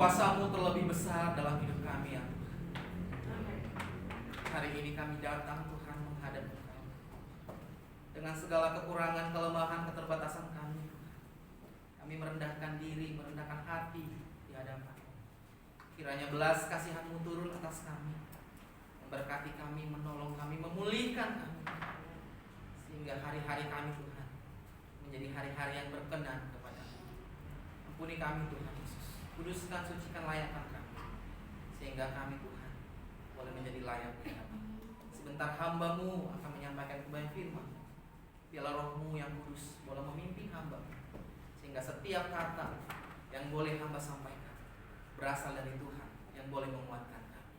kuasa-Mu terlebih besar dalam hidup kami ya Tuhan. Hari ini kami datang Tuhan menghadap Engkau dengan segala kekurangan, kelemahan, keterbatasan kami. Kami merendahkan diri, merendahkan hati di hadapan. Kiranya belas kasihan-Mu turun atas kami, memberkati kami, menolong kami, memulihkan kami, sehingga hari-hari kami Tuhan menjadi hari-hari yang berkenan kepada-Mu. Ampuni kami Tuhan Yesus, kuduskan, sucikan, layakkan kami, sehingga kami Tuhan boleh menjadi layak di hadapan-Mu. Sebentar hamba-Mu akan menyampaikan kebenaran firman. Biarlah Roh-Mu yang kudus boleh memimpin hamba-Mu, sehingga setiap kata yang boleh hamba sampaikan berasal dari Tuhan yang boleh menguatkan kami.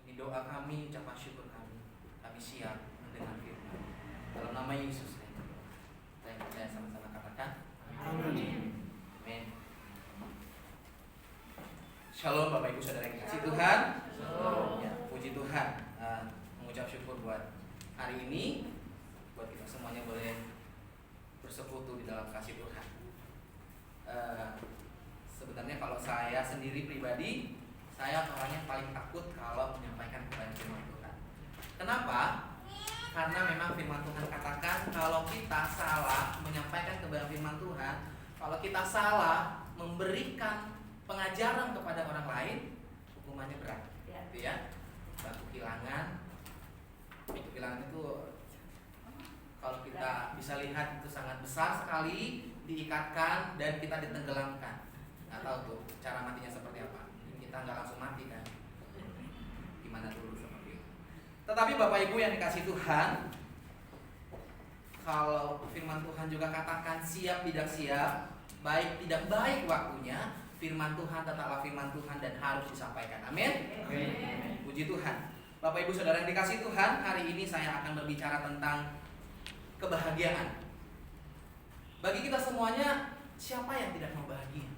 Ini doa kami, ucapan syukur kami. Kami siap mendengar firman. Dalam nama Yesus saya percaya, sama-sama katakan amin. Amin. Shalom Bapak Ibu Saudara yang dikasihi Tuhan. Ya, puji Tuhan. Mengucap syukur buat hari ini, buat kita semuanya boleh bersekutu di dalam kasih Tuhan. Sebenarnya kalau saya sendiri pribadi, saya orang yang paling takut kalau menyampaikan kebenaran firman Tuhan. Kenapa? Karena memang firman Tuhan katakan kalau kita salah menyampaikan kebenaran firman Tuhan, kalau kita salah memberikan pengajaran kepada orang lain, hukumannya berat. Gitu ya. Batu kehilangan. Kehilangan itu kalau kita bisa lihat itu sangat besar sekali, diikatkan dan kita ditenggelamkan. Nggak tahu tuh cara matinya seperti apa. Kita nggak langsung mati kan? Gimana dulu seperti itu. Tetapi Bapak Ibu yang dikasih Tuhan, kalau firman Tuhan juga katakan siap tidak siap, baik tidak baik waktunya, firman Tuhan tetaplah firman Tuhan dan harus disampaikan. Amin. Amin. Puji Tuhan. Bapak Ibu Saudara yang dikasih Tuhan, hari ini saya akan berbicara tentang kebahagiaan. Bagi kita semuanya, siapa yang tidak mau bahagia?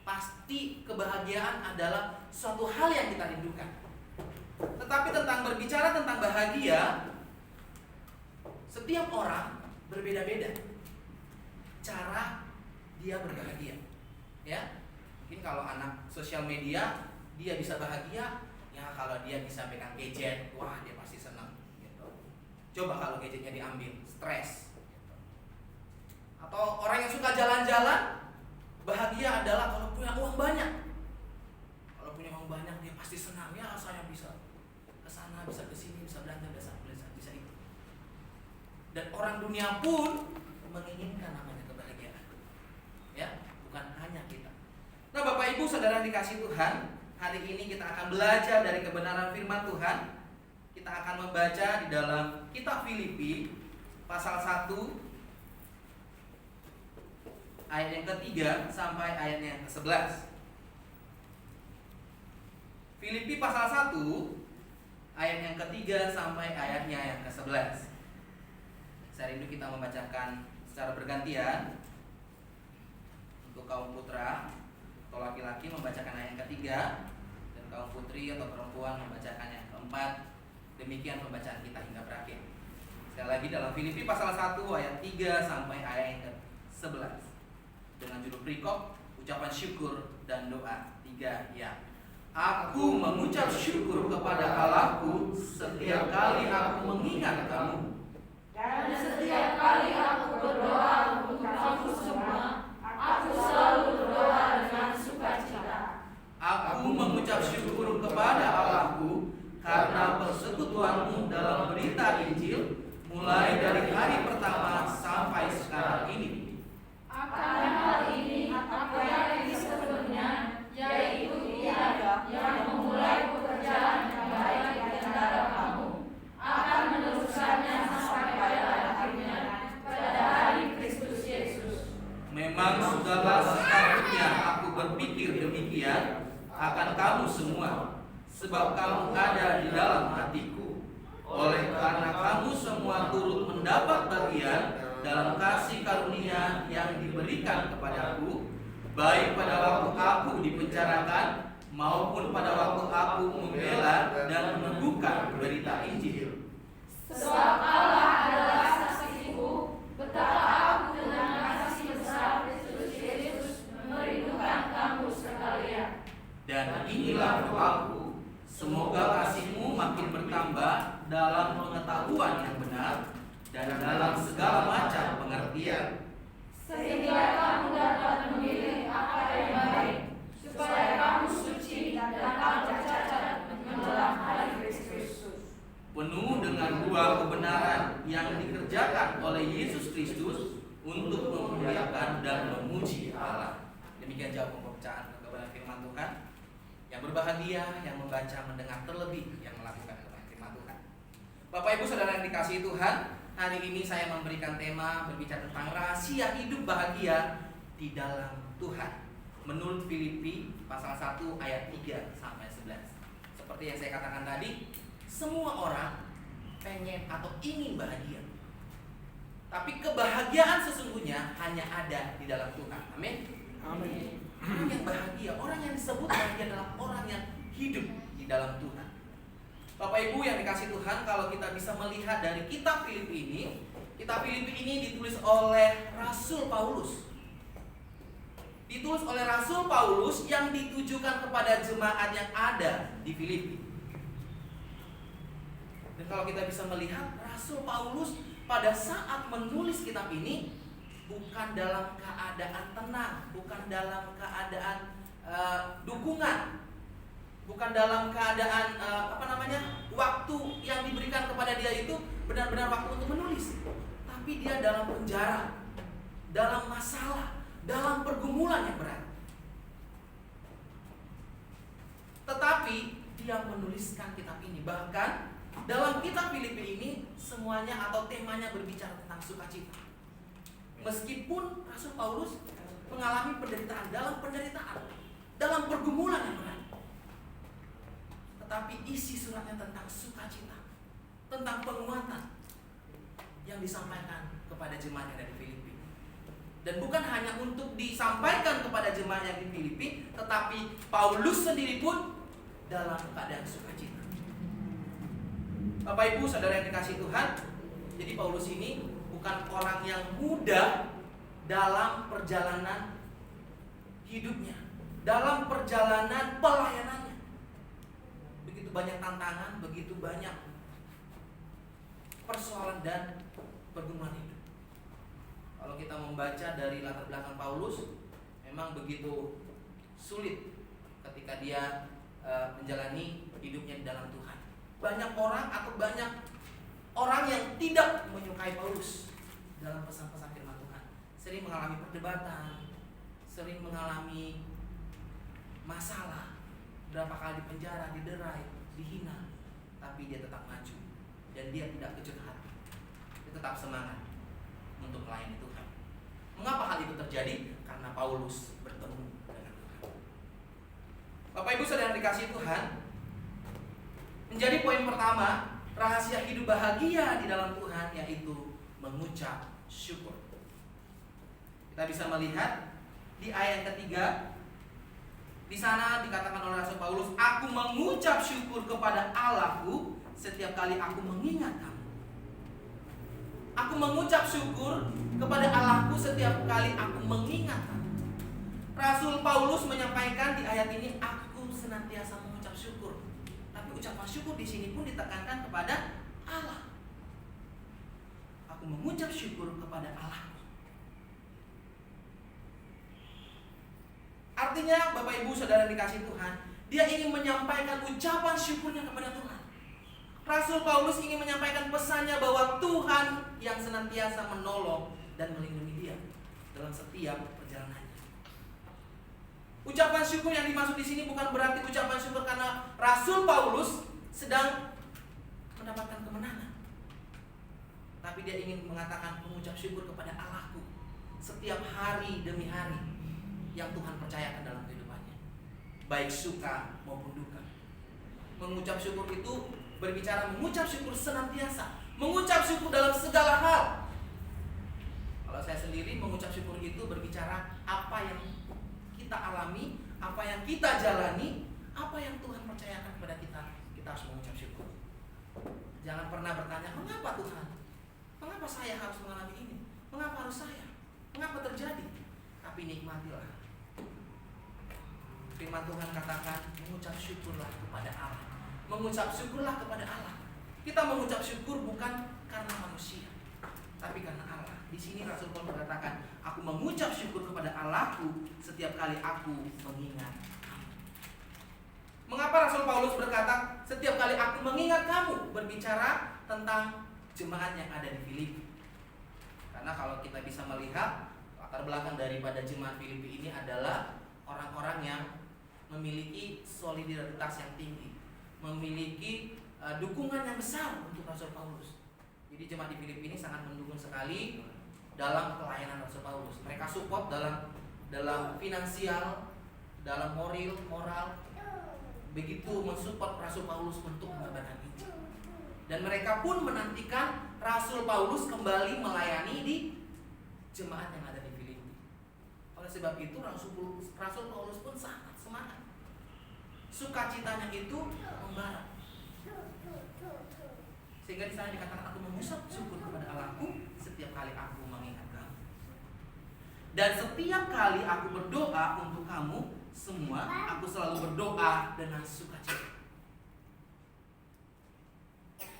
Pasti kebahagiaan adalah suatu hal yang kita rindukan. Tetapi tentang berbicara tentang bahagia, setiap orang berbeda-beda cara dia berbahagia. Ya, mungkin kalau anak sosial media dia bisa bahagia, ya kalau dia bisa pegang gadget, wah dia pasti senang. Gitu. Coba kalau gadgetnya diambil, stres. Atau orang yang suka jalan-jalan, bahagia adalah kalau punya uang banyak. Kalau punya uang banyak dia pasti senang, ya saya bisa ke sana, bisa ke sini, bisa belanja, bisa itu. Dan orang dunia pun menginginkan namanya kebahagiaan. Ya, bukan hanya kita. Nah, Bapak Ibu Saudara yang dikasih Tuhan, hari ini kita akan belajar dari kebenaran firman Tuhan. Kita akan membaca di dalam kitab Filipi pasal 1 ayat yang ketiga sampai ayat yang ke-11. Filipi pasal 1 ayat yang ketiga sampai ayatnya yang ke-11. Saya rindu kita membacakan secara bergantian. Untuk kaum putra atau laki-laki membacakan ayat yang ketiga, dan kaum putri atau perempuan membacakan yang keempat. Demikian pembacaan kita hingga berakhir. Sekali lagi dalam Filipi pasal 1 ayat 3 sampai ayat yang ke-11. Dengan judul perikop ucapan syukur dan doa 3 ya. Aku mengucap syukur kepada Allahku setiap kali aku mengingat kamu. Dan setiap kali aku berdoa untuk kamu semua, aku selalu berdoa dengan sukacita. Aku mengucap syukur kepada Allahku karena persekutuanmu dalam berita Injil, mulai dari hari pertama sampai sekarang ini. Akan hal ini aku yakin sepenuhnya, yaitu Dia yang memulai pekerjaan yang baik di antara kamu akan meneruskannya sampai pada akhirnya pada hari Kristus Yesus. Memang sudahlah sepatutnya aku berpikir demikian akan kamu semua, sebab kamu ada di dalam hatiku. Oleh karena kamu semua turut mendapat bagian dalam kasih karunia yang diberikan kepadaku, baik pada waktu aku dipenjarakan maupun pada waktu aku membela dan meneguhkan berita Injil. Sebab Allah adalah saksiku betapa aku dengan kasih besar Kristus Yesus merindukan kamu sekalian. Puji Allah. Demikian jawab pembacaan kebenaran firman Tuhan. Yang berbahagia yang membaca, mendengar, terlebih yang melakukan kebenaran firman Tuhan. Bapak Ibu Saudara yang dikasihi Tuhan, hari ini saya memberikan tema berbicara tentang rahasia hidup bahagia di dalam Tuhan. Menurut Filipi pasal 1 ayat 3 sampai 11. Seperti yang saya katakan tadi, semua orang pengen atau ingin bahagia. Tapi kebahagiaan sesungguhnya hanya ada di dalam Tuhan. Amin. Amin. Orang yang bahagia, orang yang disebut bahagia adalah orang yang hidup di dalam Tuhan. Bapak Ibu yang dikasihi Tuhan, kalau kita bisa melihat dari kitab Filipi ini ditulis oleh Rasul Paulus. Ditulis oleh Rasul Paulus yang ditujukan kepada jemaat yang ada di Filipi. Dan kalau kita bisa melihat, Rasul Paulus pada saat menulis kitab ini bukan dalam keadaan tenang, bukan dalam keadaan dukungan, bukan dalam keadaan waktu yang diberikan kepada dia itu benar-benar waktu untuk menulis. Tapi dia dalam penjara, dalam masalah, dalam pergumulan yang berat. Tetapi dia menuliskan kitab ini. Bahkan dalam kitab Filipi ini semuanya atau temanya berbicara tentang sukacita. Meskipun Rasul Paulus mengalami penderitaan, dalam pergumulan yang berat, tetapi isi suratnya tentang sukacita, tentang penguatan yang disampaikan kepada jemaat yang ada di Filipi. Dan bukan hanya untuk disampaikan kepada jemaat yang di Filipi, tetapi Paulus sendiri pun dalam keadaan sukacita. Bapak Ibu Saudara yang dikasihi Tuhan, jadi Paulus ini bukan orang yang mudah dalam perjalanan hidupnya, dalam perjalanan pelayanannya. Begitu banyak tantangan, begitu banyak persoalan dan pergumulan hidup. Kalau kita membaca dari latar belakang Paulus, memang begitu sulit ketika dia menjalani hidupnya di dalam Tuhan. Banyak orang yang tidak menyukai Paulus dalam pesan-pesan firman Tuhan. Sering mengalami perdebatan, sering mengalami masalah, berapa kali dipenjara, diderai, dihina, tapi dia tetap maju dan dia tidak kecut hati. Dia tetap semangat untuk melayani Tuhan. Mengapa hal itu terjadi? Karena Paulus bertemu dengan Tuhan. Bapak Ibu Saudara yang dikasihi Tuhan, menjadi poin pertama, rahasia hidup bahagia di dalam Tuhan yaitu mengucap syukur. Kita bisa melihat di ayat ketiga, di sana dikatakan oleh Rasul Paulus, aku mengucap syukur kepada Allahku setiap kali aku mengingat kamu. Aku mengucap syukur kepada Allahku setiap kali aku mengingat kamu. Rasul Paulus menyampaikan di ayat ini, aku senantiasa mengucap syukur. Tapi ucapan syukur di sini pun ditekankan kepada Allah. Aku mengucap syukur kepada Allah. Artinya Bapak Ibu Saudara dikasihi Tuhan, dia ingin menyampaikan ucapan syukurnya kepada Tuhan. Rasul Paulus ingin menyampaikan pesannya bahwa Tuhan yang senantiasa menolong dan melindungi dia dalam setiap perjalanannya. Ucapan syukur yang dimaksud di sini bukan berarti ucapan syukur karena Rasul Paulus sedang mendapatkan kemenangan. Tapi dia ingin mengatakan mengucap syukur kepada Allahku setiap hari demi hari yang Tuhan percayakan dalam kehidupannya, baik suka maupun duka. Mengucap syukur itu berbicara mengucap syukur senantiasa, mengucap syukur dalam segala hal. Kalau saya sendiri mengucap syukur itu berbicara apa yang kita alami, apa yang kita jalani, apa yang Tuhan percayakan kepada kita, kita harus mengucap syukur. Jangan pernah bertanya, mengapa Tuhan? Mengapa saya harus mengalami ini? Mengapa harus saya? Mengapa terjadi? Tapi nikmatilah. Firman Tuhan katakan, mengucap syukurlah kepada Allah. Mengucap syukurlah kepada Allah. Kita mengucap syukur bukan karena manusia, tapi karena Allah. Di sini Rasul Paulus mengatakan, aku mengucap syukur kepada Allahku setiap kali aku mengingat kamu. Mengapa Rasul Paulus berkata, setiap kali aku mengingat kamu? Berbicara tentang jemaat yang ada di Filipi. Karena kalau kita bisa melihat Latar belakang daripada jemaat Filipi ini adalah orang-orang yang memiliki solidaritas yang tinggi, memiliki dukungan yang besar untuk Rasul Paulus. Jadi jemaat di Filipi ini sangat mendukung sekali dalam pelayanan Rasul Paulus. Mereka support dalam finansial, dalam moral, begitu mensupport Rasul Paulus untuk mengabarkan Injil. Dan mereka pun menantikan Rasul Paulus kembali melayani di jemaat yang ada di Filipi. Oleh sebab itu Rasul Paulus pun sangat semangat. Sukacitanya itu membara. Sehingga di sana dikatakan, aku mengucap syukur kepada Allahku setiap kali aku mengingat kamu. Dan setiap kali aku berdoa untuk kamu semua, aku selalu berdoa dengan sukacita.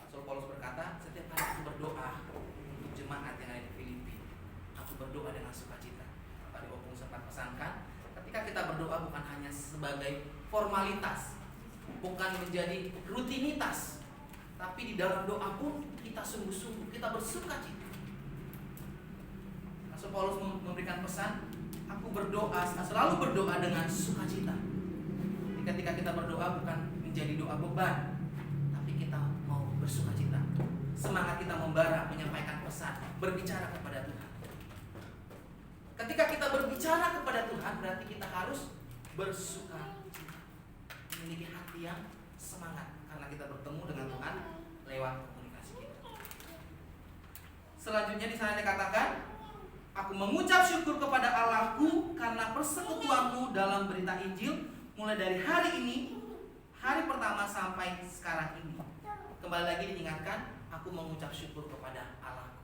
Rasul Paulus berkata, setiap kali aku berdoa untuk jemaat yang ada di Filipi, aku berdoa dengan sukacita. Tadi Opung sempat pesankan, ketika kita berdoa bukan hanya sebagai formalitas, bukan menjadi rutinitas, tapi di dalam doa pun kita sungguh-sungguh, kita bersukacita. Rasul Paulus memberikan pesan, aku berdoa, selalu berdoa dengan sukacita. Ketika kita berdoa bukan menjadi doa beban, tapi kita mau bersukacita. Semangat kita membara, menyampaikan pesan, berbicara kepada Tuhan. Ketika kita berbicara kepada Tuhan, berarti kita harus bersukacita, memiliki hati yang semangat, karena kita bertemu dengan Tuhan lewat komunikasi kita. Selanjutnya di sana dikatakan, aku mengucap syukur kepada Allahku karena persekutuanmu dalam berita Injil, mulai dari hari ini, hari pertama sampai sekarang ini. Kembali lagi diingatkan, aku mengucap syukur kepada Allahku.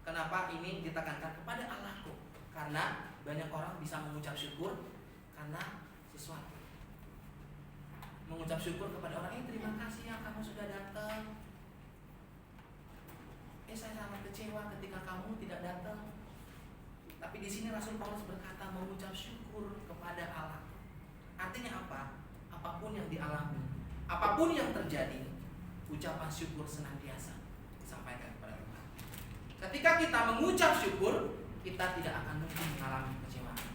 Kenapa ini ditekankan kepada Allahku? Karena banyak orang bisa mengucap syukur karena sesuatu. Mengucap syukur kepada orang, terima kasih ya kamu sudah datang. Saya sangat kecewa ketika kamu tidak datang. Tapi di sini Rasul Paulus berkata mengucap syukur kepada Allah. Artinya apa? Apapun yang dialami, apapun yang terjadi, ucapan syukur senantiasa disampaikan kepada Tuhan. Ketika kita mengucap syukur, kita tidak akan mungkin mengalami kecewaan.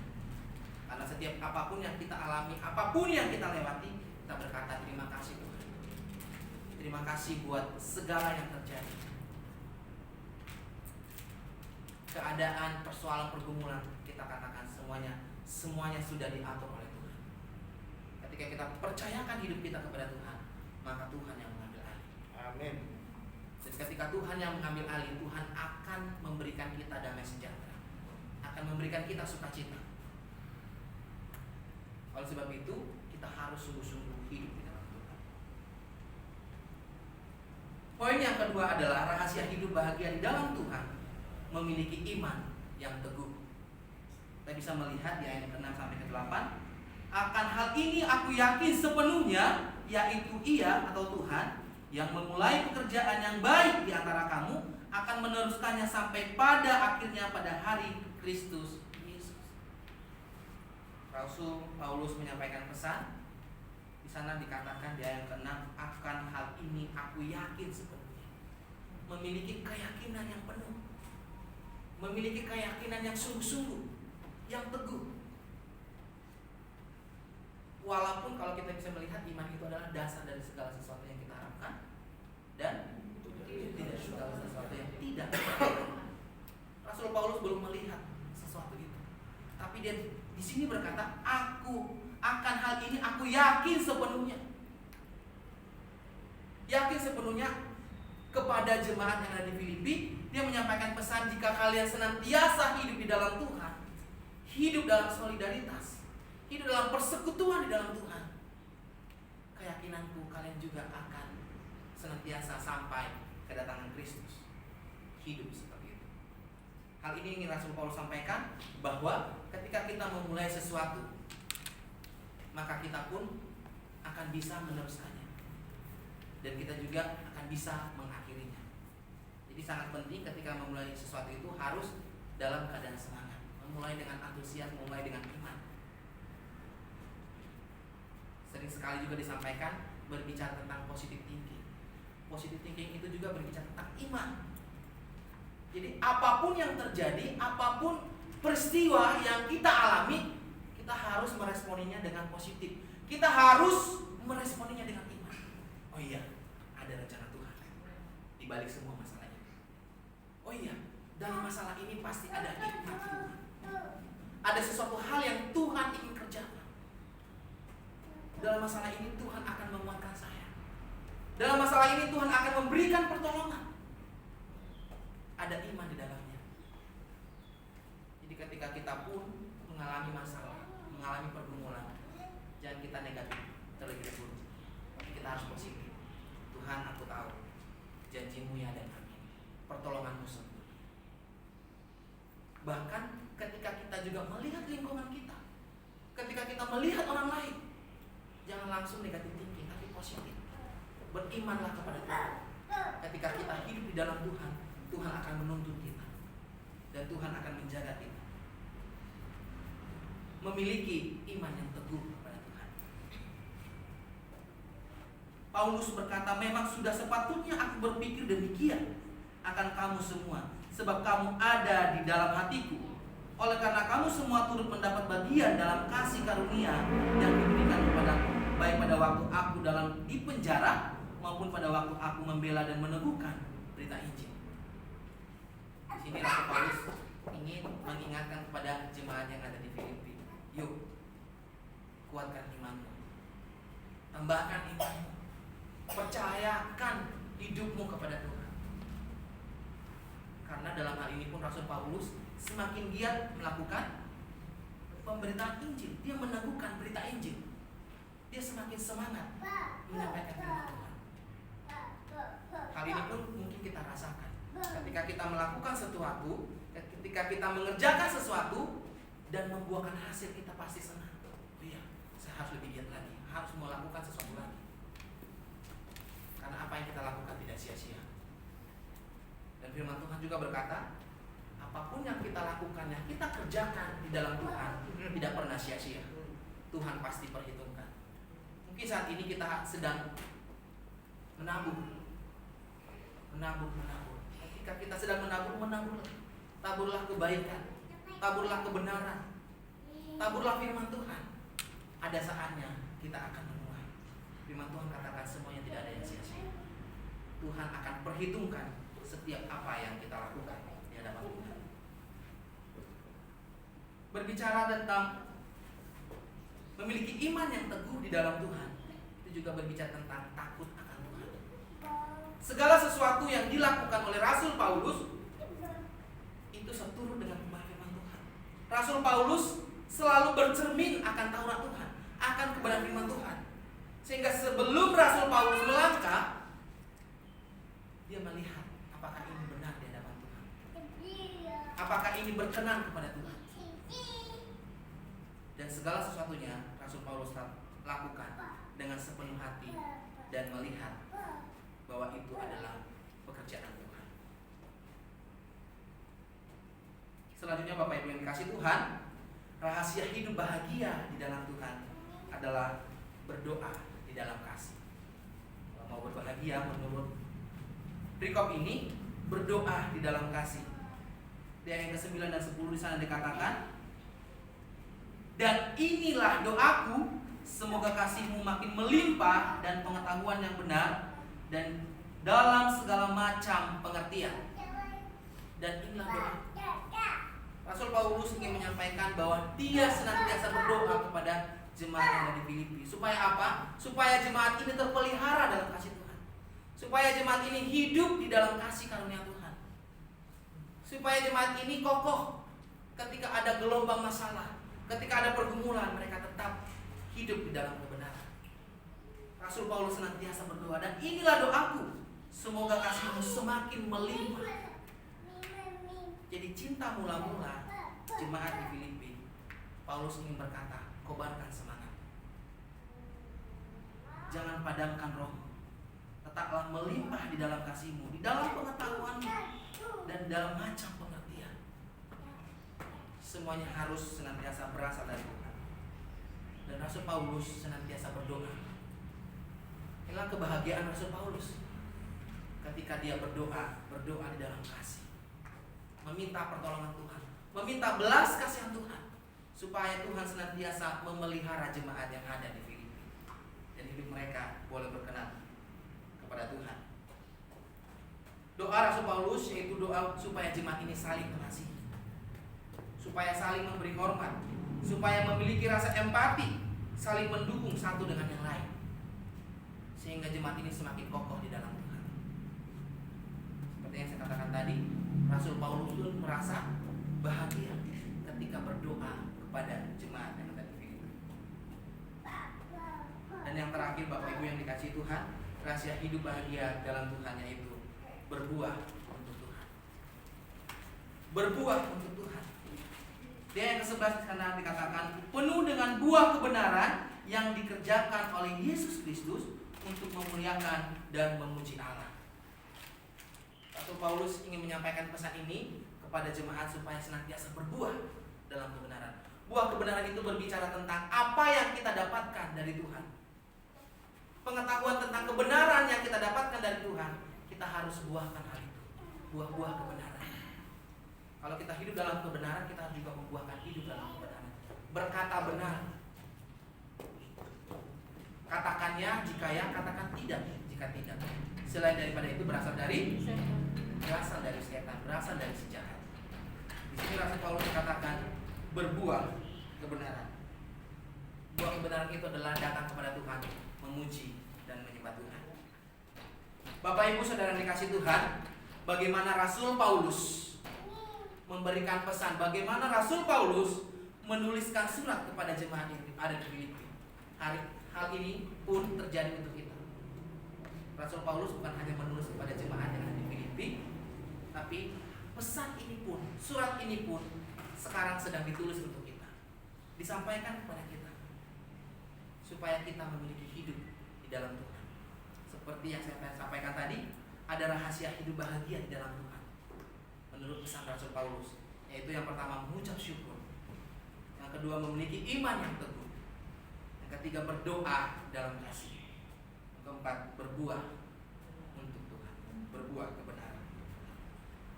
Karena setiap apapun yang kita alami, apapun yang kita lewati, kita berkata terima kasih Tuhan. Terima kasih buat segala yang terjadi. Keadaan, persoalan, pergumulan, kita katakan semuanya sudah diatur oleh Tuhan. Ketika kita percayakan hidup kita kepada Tuhan, maka Tuhan yang mengambil alih. Amin. Dan ketika Tuhan yang mengambil alih, Tuhan akan memberikan kita damai sejahtera, akan memberikan kita sukacita. Oleh sebab itu, kita harus sungguh-sungguh hidup di dalam Tuhan. Poin yang kedua adalah rahasia hidup bahagia di dalam Tuhan, memiliki iman yang teguh. Kita bisa melihat di ayat 6 sampai ke 8. Akan hal ini aku yakin sepenuhnya, yaitu Ia atau Tuhan yang memulai pekerjaan yang baik di antara kamu akan meneruskannya sampai pada akhirnya pada hari Kristus Yesus. Rasul Paulus menyampaikan pesan. Di sana dikatakan di ayat ke-6, akan hal ini aku yakin sepenuhnya. Memiliki keyakinan yang penuh, memiliki keyakinan yang sungguh-sungguh, yang teguh. Walaupun kalau kita bisa melihat iman itu adalah dasar dari segala sesuatu yang kita harapkan dan tidak segala sesuatu yang tidak kita harapkan. Rasul Paulus belum melihat sesuatu itu, tapi dia di sini berkata, aku akan hal ini aku yakin sepenuhnya. Yakin sepenuhnya kepada jemaat yang ada di Filipi. Dia menyampaikan pesan, jika kalian senantiasa hidup di dalam Tuhan, hidup dalam solidaritas, hidup dalam persekutuan di dalam Tuhan, keyakinanku kalian juga akan senantiasa sampai kedatangan Kristus. Hidup seperti itu. Hal ini ingin Rasul Paulus sampaikan, bahwa ketika kita memulai sesuatu, maka kita pun akan bisa meneruskannya, dan kita juga akan bisa mengakhirinya. Jadi sangat penting ketika memulai sesuatu itu harus dalam keadaan semangat, memulai dengan antusias, memulai dengan iman. Sering sekali juga disampaikan berbicara tentang positive thinking. Positive thinking itu juga berbicara tentang iman. Jadi apapun yang terjadi, apapun peristiwa yang kita alami, kita harus meresponinya dengan positif. Kita harus meresponinya dengan iman. Oh iya, ada rencana Tuhan di balik semua masalah ini. Oh iya, dalam masalah ini pasti ada hikmat Tuhan. Ada sesuatu hal yang Tuhan ingin kerjakan. Dalam masalah ini Tuhan akan menguatkan saya. Dalam masalah ini Tuhan akan memberikan pertolongan. Ada iman di dalamnya. Jadi ketika kita pun mengalami masalah, mengalami pergumulan, jangan kita negatif terlebih dahulu. Tapi kita harus positif. Tuhan, aku tahu janji-Mu ya dan amin. Pertolongan-Mu sempurna. Bahkan ketika kita juga melihat lingkungan kita, ketika kita melihat orang lain, jangan langsung negatif thinking, tapi positif. Berimanlah kepada Tuhan. Ketika kita hidup di dalam Tuhan, Tuhan akan menuntun kita, dan Tuhan akan menjaga kita. Memiliki iman yang teguh kepada Tuhan. Paulus berkata, memang sudah sepatutnya aku berpikir demikian akan kamu semua, sebab kamu ada di dalam hatiku. Oleh karena kamu semua turut mendapat bagian dalam kasih karunia yang diberikan kepadaku, baik pada waktu aku di penjara maupun pada waktu aku membela dan meneguhkan berita Injil. Di sini Rasul Paulus ingin mengingatkan kepada jemaat yang ada di Filipi, yuk, kuatkan imanmu, tambahkan imanmu, percayakan hidupmu kepada Tuhan. Karena dalam hal ini pun Rasul Paulus semakin giat melakukan pemberitaan Injil. Dia meneguhkan berita Injil. Dia semakin semangat menyampaikan firman Tuhan. Hal ini pun mungkin kita rasakan ketika kita melakukan sesuatu, ketika kita mengerjakan sesuatu dan membuahkan hasil, kita pasti senang. Oh iya, saya harus lebih giat lagi, harus melakukan sesuatu lagi. Karena apa yang kita lakukan tidak sia-sia. Dan firman Tuhan juga berkata, apapun yang kita lakukan, yang kita kerjakan di dalam Tuhan, tidak pernah sia-sia. Tuhan pasti perhitungkan. Mungkin saat ini kita sedang menabur. Ketika kita sedang menaburlah. Taburlah kebaikan, taburlah kebenaran, taburlah firman Tuhan. Ada saatnya kita akan menuai. Firman Tuhan katakan semuanya tidak ada yang sia-sia. Tuhan akan perhitungkan setiap apa yang kita lakukan di hadapan Tuhan. Berbicara tentang memiliki iman yang teguh di dalam Tuhan, itu juga berbicara tentang takut akan Tuhan. Segala sesuatu yang dilakukan oleh Rasul Paulus itu seturut dengan firman Tuhan. Rasul Paulus selalu bercermin akan Taurat Tuhan, akan kebenaran firman Tuhan. Sehingga sebelum Rasul Paulus melangkah, dia melihat apakah ini benar di hadapan Tuhan, apakah ini berkenan kepada Tuhan. Dan segala sesuatunya Rasul Paulus lakukan dengan sepenuh hati dan melihat bahwa itu adalah pekerjaan Tuhan. Selanjutnya Bapak Ibu yang dikasihi Tuhan, rahasia hidup bahagia di dalam Tuhan adalah berdoa di dalam kasih. Kalau mau berbahagia menurut perikop ini, berdoa di dalam kasih. Di ayat ke-9 dan 10 di sana dikatakan, dan inilah doaku, semoga kasihmu makin melimpah dan pengetahuan yang benar dan dalam segala macam pengertian. Dan inilah doa. Rasul Paulus ingin menyampaikan bahwa dia senantiasa berdoa kepada jemaat yang ada di Filipi. Supaya apa? Supaya jemaat ini terpelihara dalam kasih Tuhan. Supaya jemaat ini hidup di dalam kasih karunia Tuhan. Supaya jemaat ini kokoh ketika ada gelombang masalah, ketika ada pergumulan, mereka tetap hidup di dalam kebenaran. Rasul Paulus senantiasa berdoa, dan inilah doaku, semoga kasihmu semakin melimpah. Jadi cinta mula-mula jemaat di Filipi, Paulus ingin berkata, kobarkan semangat. Jangan padamkan rohmu. Tetaplah melimpah di dalam kasihmu, di dalam pengetahuanmu, dan dalam macam pengertian. Semuanya harus senantiasa berasal dari Tuhan. Dan Rasul Paulus senantiasa berdoa. Inilah kebahagiaan Rasul Paulus ketika dia berdoa di dalam kasih. meminta pertolongan Tuhan, meminta belas kasihan Tuhan, supaya Tuhan senantiasa memelihara jemaat yang ada di Filipi, dan hidup mereka boleh berkenan kepada Tuhan. Doa Rasul Paulus yaitu doa supaya jemaat ini saling mengasihi, supaya saling memberi hormat, supaya memiliki rasa empati, saling mendukung satu dengan yang lain, sehingga jemaat ini semakin kokoh di dalam Tuhan. Seperti yang saya katakan tadi, Rasul Paulus pun merasa bahagia ketika berdoa kepada jemaat yang ada di Filipi. Dan yang terakhir, Bapak Ibu yang dikasihi Tuhan, rahasia hidup bahagia dalam Tuhan yaitu berbuah untuk Tuhan. Berbuah untuk Tuhan. Dia yang ke-11 karena dikatakan penuh dengan buah kebenaran yang dikerjakan oleh Yesus Kristus untuk memuliakan dan memuji Allah. Rasul Paulus ingin menyampaikan pesan ini kepada jemaat supaya senantiasa berbuah dalam kebenaran. Buah kebenaran itu berbicara tentang apa yang kita dapatkan dari Tuhan. Pengetahuan tentang kebenaran yang kita dapatkan dari Tuhan, kita harus buahkan hal itu. Buah-buah kebenaran. Kalau kita hidup dalam kebenaran, kita harus juga membuahkan hidup dalam kebenaran. Berkata benar. Katakannya jika ya, katakan tidak jika tidak. Selain daripada itu berasal dari setan, berasal dari si jahat. Di sini Rasul Paulus katakan berbuah kebenaran. Buah kebenaran itu adalah datang kepada Tuhan, memuji dan menyembah Tuhan. Bapak Ibu Saudara yang dikasihi Tuhan, bagaimana Rasul Paulus memberikan pesan, bagaimana Rasul Paulus menuliskan surat kepada jemaat yang ada di Filipi. Hal ini pun terjadi untuk kita. Rasul Paulus bukan hanya menulis kepada jemaat yang ada di Filipi, tapi pesan ini pun, surat ini pun sekarang sedang ditulis untuk kita, disampaikan kepada kita, supaya kita memiliki hidup di dalam Tuhan. Seperti yang saya sampaikan tadi, ada rahasia hidup bahagia di dalam Tuhan menurut pesan Rasul Paulus, yaitu yang pertama mengucap syukur, yang kedua memiliki iman yang teguh, yang ketiga berdoa dalam kasih, yang keempat berbuah untuk Tuhan, berbuah kebenaran.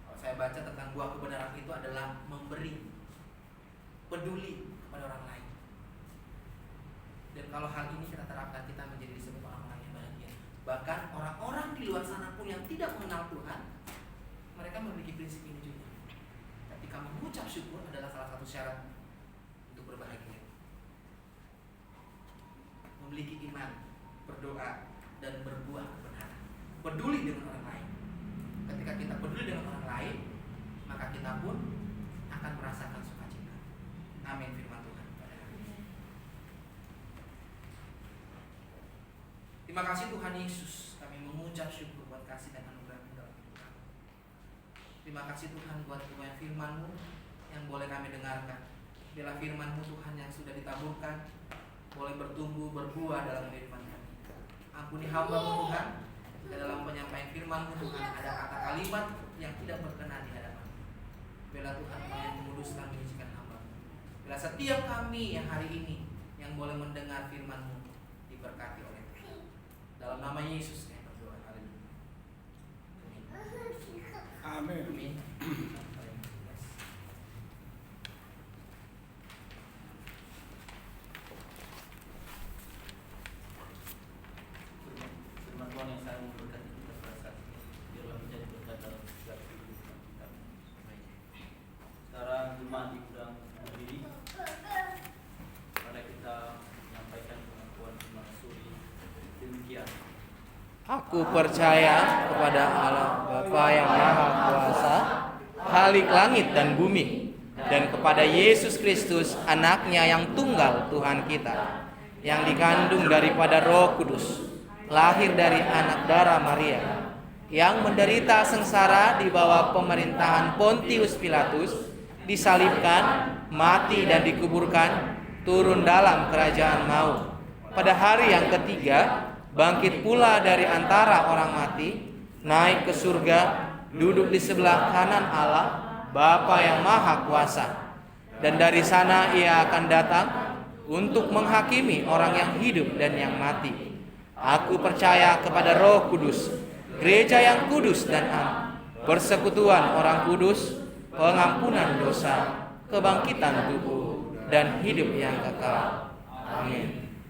Kalau saya baca tentang buah kebenaran itu adalah memberi, peduli kepada orang lain. Dan kalau hal ini kita terapkan, kita menjadi disebut orang-orang yang bahagia. Bahkan orang-orang di luar sana pun yang tidak mengenal Tuhan, mereka memiliki prinsip ini juga. Ketika mengucap syukur adalah salah satu syarat untuk berbahagia. Memiliki iman, berdoa, dan berbuah kebenaran. Peduli dengan orang lain. Ketika kita peduli dengan orang lain, maka kita pun akan merasakan sukacita. Amin firman Tuhan. Terima kasih Tuhan Yesus, kami mengucap syukur buat kasih dan anugerah-Mu dalam hidup kami. Terima kasih Tuhan buat kemuliaan firman-Mu yang boleh kami dengarkan. Biarlah firman-Mu Tuhan yang sudah ditaburkan boleh bertumbuh, berbuah dalam kehidupan kami. Ampuni hamba-Mu Tuhan, jika dalam penyampaian firman-Mu Tuhan ada kata kalimat yang tidak berkenan di hadapan-Mu. Biarlah Tuhan yang menguduskan menyucikan hamba-Mu. Biarlah setiap kami yang hari ini yang boleh mendengar firman-Mu diberkati oleh Tuhan. Dalam nama Yesus kami berdoa. Haleluya. Amin. Amin. Firman Tuhan yang saya memberkati kita pada saat ini, biarlah menjadi berkat dalam setiap kehidupan kita. Sekarang jemaat diundang berdiri. Mari kita menyampaikan pengakuan firman suri demikian. Aku percaya kepada Allah Bapa yang Maha Kuasa, Khalik langit dan bumi, dan kepada Yesus Kristus, Anaknya yang tunggal Tuhan kita, yang dikandung daripada Roh Kudus, lahir dari anak darah Maria, yang menderita sengsara di bawah pemerintahan Pontius Pilatus, disalibkan, mati dan dikuburkan, turun dalam kerajaan maut. Pada hari yang ketiga, bangkit pula dari antara orang mati, naik ke surga, duduk di sebelah kanan Allah, Bapa yang Maha Kuasa. Dan dari sana Ia akan datang untuk menghakimi orang yang hidup dan yang mati. Aku percaya kepada Roh Kudus, gereja yang kudus dan am, persekutuan orang kudus, pengampunan dosa, kebangkitan tubuh, dan hidup yang kekal. Amin.